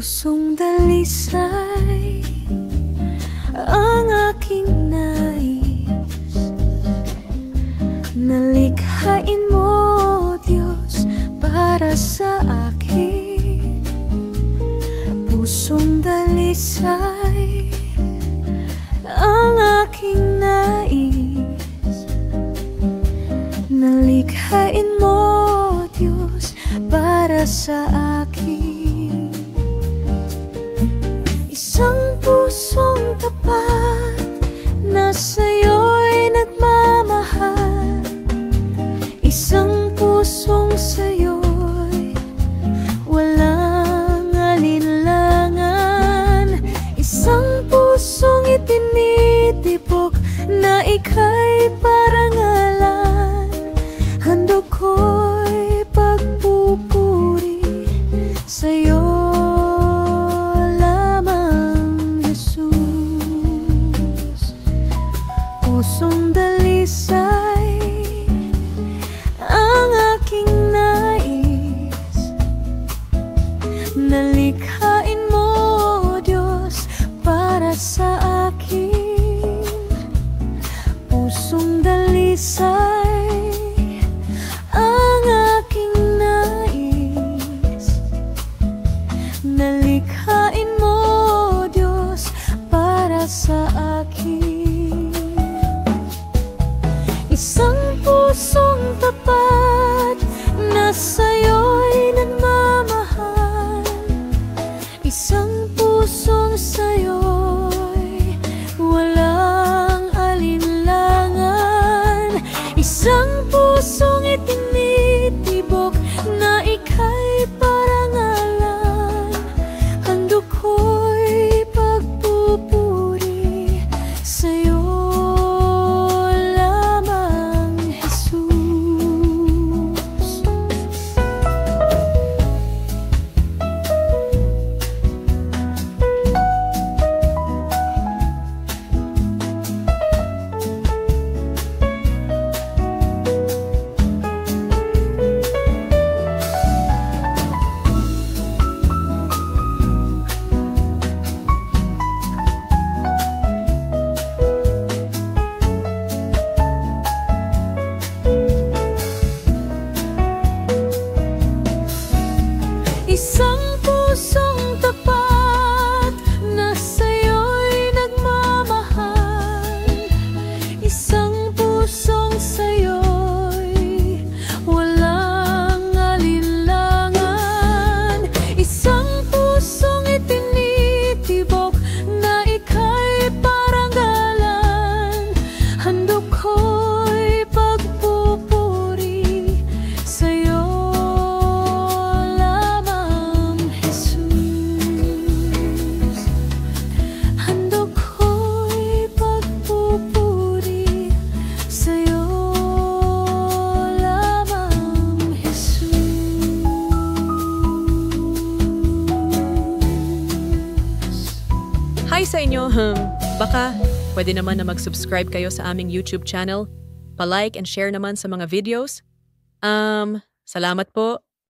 Pusong dalisay ang aking nais, nalikhain mo, Diyos, para sa akin. Pusong dalisay ang aking nais, nalikhain mo, Diyos, para sa akin. Isang pusong tapat na sa'yo'y nagmamahal, isang pusong sa'yo'y walang alinlangan, isang pusong itinitibok na ika'y parangalan. Handog ko'y pagpupuri sa'yo lamang, Jesus. Pusong dalisay ang aking nais, nalikhain mo, Diyos, para sa akin. Pusong dalisay ang aking nais, nalikhain mo, Diyos, para sa akin. Isang pusong tapat na sa'yo'y nagmamahal, isang pusong sa'yo'y walang alinlangan, isang pusong itinitibok na ika'y parangalan. Handog ko'y pagpupuri sa'yo lamang, Jesus. Isang pusong tapat na sa'yo'y nagmamahal, isang pusong sa'yo'y walang alinlangan, isang pusong itinitibok na ika'y parangalan. Handog ko'y pagpupuri sa'yo lamang, Jesus. Handog ko'y pagpupuri sa'yo lamang, Jesus. Hi sa inyo! Baka pwede naman na mag-subscribe kayo sa aming YouTube channel, pa-like and share naman sa mga videos. Salamat po.